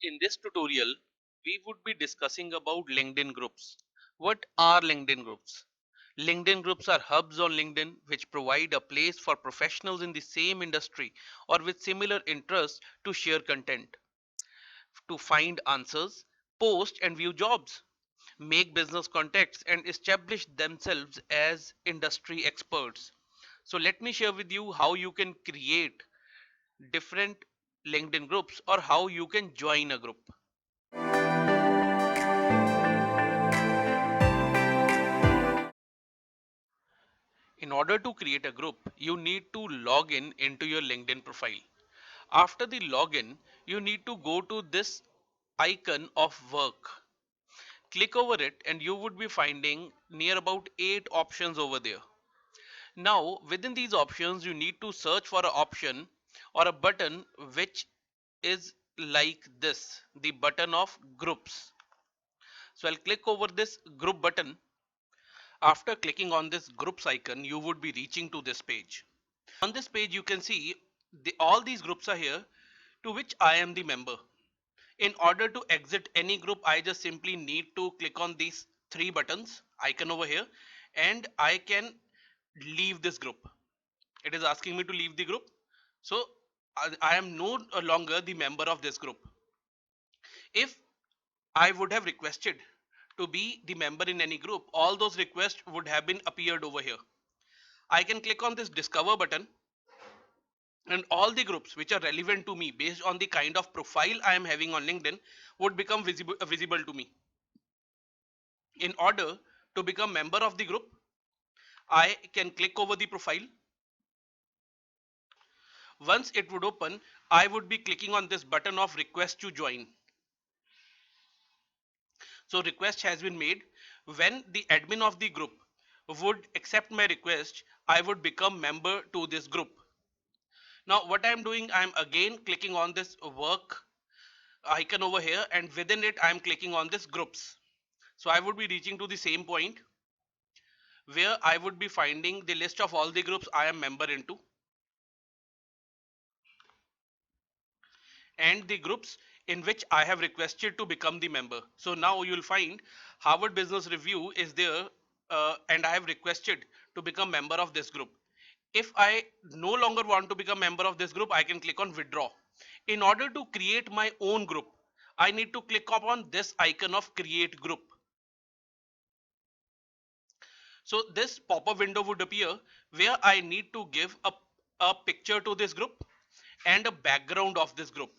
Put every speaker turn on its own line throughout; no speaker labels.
In this tutorial, we would be discussing about LinkedIn groups. What are LinkedIn groups? LinkedIn groups are hubs on LinkedIn which provide a place for professionals in the same industry or with similar interests to share content, to find answers, post and view jobs, make business contacts, and establish themselves as industry experts. So, let me share with you how you can create different LinkedIn groups or how you can join a group. In order to create a group, you need to log in into your LinkedIn profile. After the login, you need to go to this icon of work. Click over it and you would be finding near about 8 options over there. Now, within these options, you need to search for an option or a button which is like this, the button of groups. So I'll click over this group button. After clicking on this groups icon, you would be reaching to this page. On this page, you can see all these groups are here to which I am the member. In order to exit any group, I just simply need to click on these three buttons icon over here and I can leave this group. It is asking me to leave the group. So I am no longer the member of this group. If I would have requested to be the member in any group, all those requests would have been appeared over here. I can click on this discover button and all the groups which are relevant to me based on the kind of profile I am having on LinkedIn would become visible to me. In order to become member of the group, I can click over the profile. Once it would open, I would be clicking on this button of request to join. So request has been made. When the admin of the group would accept my request, I would become member to this group. Now what I am doing, I am again clicking on this work icon over here and within it I am clicking on this groups. So I would be reaching to the same point where I would be finding the list of all the groups I am member into and the groups in which I have requested to become the member. So now you'll find Harvard Business Review is there and I have requested to become member of this group. If I no longer want to become member of this group, I can click on withdraw. In order to create my own group, I need to click upon this icon of create group. So this pop-up window would appear where I need to give a picture to this group and a background of this group.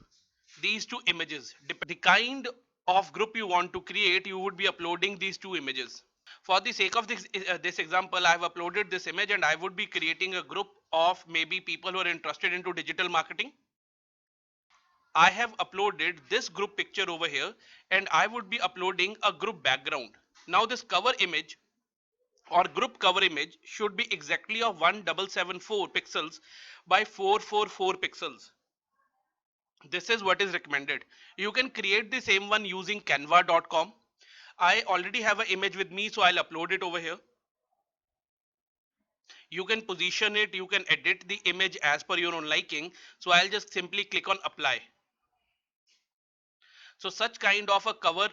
These two images, the kind of group you want to create, you would be uploading these two images. For the sake of this example, I have uploaded this image and I would be creating a group of maybe people who are interested into digital marketing. I have uploaded this group picture over here and I would be uploading a group background. Now this cover image or group cover image should be exactly of 1774 pixels by 444 pixels. This is what is recommended. You can create the same one using canva.com. I already have an image with me, so I'll upload it over here. You can position it, you can edit the image as per your own liking. So I'll just simply click on apply. So such kind of a cover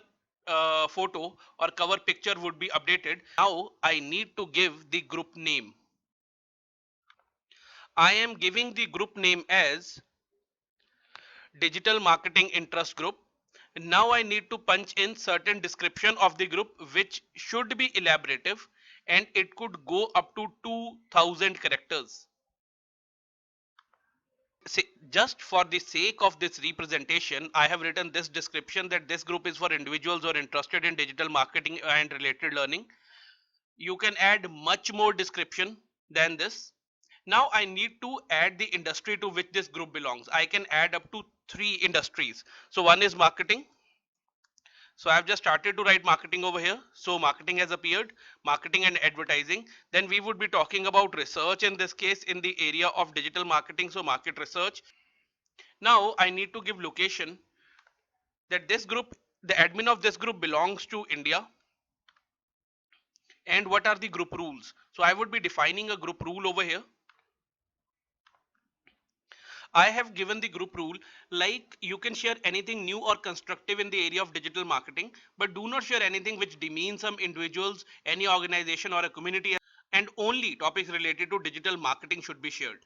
photo or cover picture would be updated. Now I need to give the group name. I am giving the group name as Digital Marketing Interest Group. Now I need to punch in certain description of the group which should be elaborative and it could go up to 2000 characters. Just for the sake of this representation, I have written this description that this group is for individuals who are interested in digital marketing and related learning. You can add much more description than this. Now I need to add the industry to which this group belongs. I can add up to 3 industries. So one is marketing. So I've just started to write marketing over here. So marketing has appeared, marketing and advertising. Then we would be talking about research in this case in the area of digital marketing. So market research. Now I need to give location that this group, the admin of this group belongs to India. And what are the group rules? So I would be defining a group rule over here. I have given the group rule like you can share anything new or constructive in the area of digital marketing, but do not share anything which demeans some individuals, any organization or a community, and only topics related to digital marketing should be shared.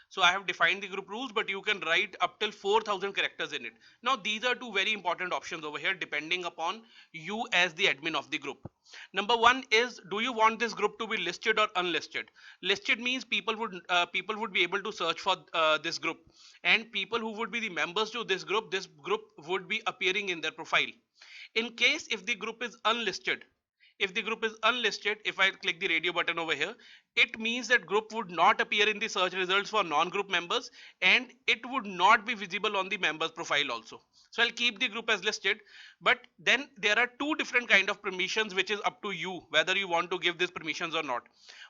So I have defined the group rules, but you can write up till 4,000 characters in it. Now these are two very important options over here depending upon you as the admin of the group. Number one is, do you want this group to be listed or unlisted? Listed means people would be able to search for this group, and people who would be the members to this group would be appearing in their profile. In case if the group is unlisted, if I click the radio button over here, it means that group would not appear in the search results for non-group members, and it would not be visible on the members profile also. So I'll keep the group as listed, but then there are two different kind of permissions which is up to you whether you want to give these permissions or not.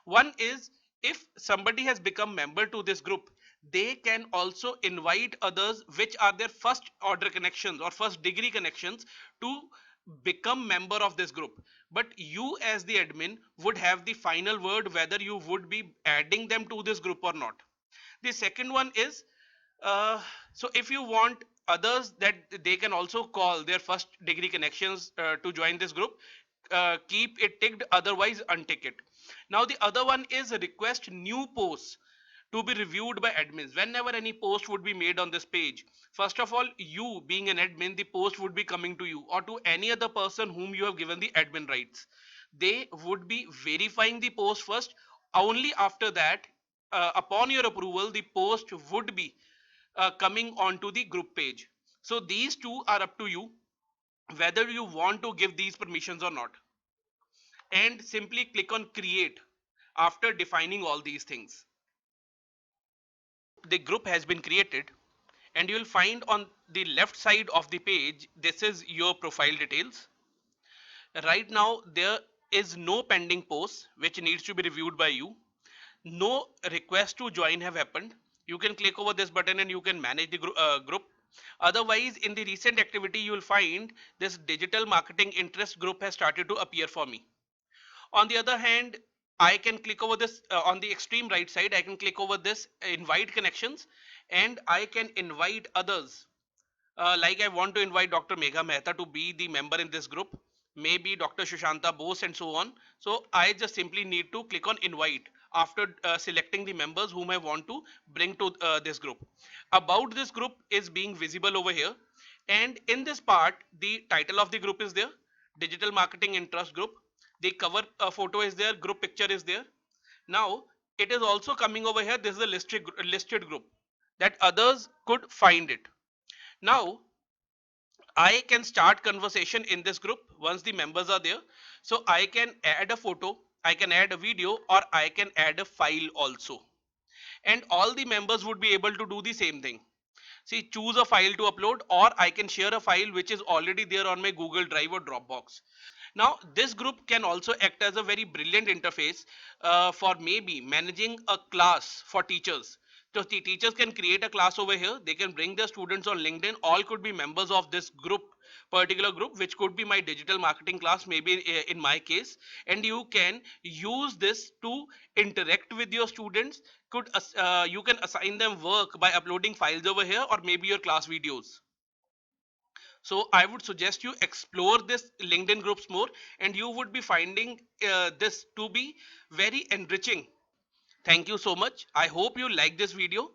One is, if somebody has become member to this group, they can also invite others which are their first order connections or first degree connections to become member of this group, but you as the admin would have the final word whether you would be adding them to this group or not. The second one is, uh, so if you want others that they can also call their first degree connections to join this group, keep it ticked, otherwise untick it. Now the other one is request new posts to be reviewed by admins. Whenever any post would be made on this page, first of all, you being an admin, the post would be coming to you or to any other person whom you have given the admin rights. They would be verifying the post first. Only after that, upon your approval, the post would be coming onto the group page. So these two are up to you whether you want to give these permissions or not, and simply click on create after defining all these things. The group has been created, and you will find on the left side of the page, this is your profile details. Right now there is no pending post which needs to be reviewed by you. No request to join have happened. You can click over this button and you can manage the group. Otherwise, in the recent activity, you will find this digital marketing interest group has started to appear for me. On the other hand, I can click over this on the extreme right side. I can click over this invite connections, and I can invite others. Like I want to invite Dr. Megha Mehta to be the member in this group, maybe Dr. Shushanta Bose and so on. So I just simply need to click on invite after selecting the members whom I want to bring to this group. About this group is being visible over here, and in this part the title of the group is there, digital marketing interest group. The cover photo is there, group picture is there. Now it is also coming over here, this is a listed group that others could find it. Now I can start conversation in this group once the members are there. So I can add a photo, I can add a video, or I can add a file also. And all the members would be able to do the same thing. See, choose a file to upload, or I can share a file which is already there on my Google Drive or Dropbox. Now, this group can also act as a very brilliant interface for maybe managing a class for teachers. So the teachers can create a class over here. They can bring their students on LinkedIn. All could be members of this group, particular group, which could be my digital marketing class, maybe in my case. And you can use this to interact with your students. You can assign them work by uploading files over here, or maybe your class videos. So I would suggest you explore this LinkedIn groups more, and you would be finding this to be very enriching. Thank you so much. I hope you like this video.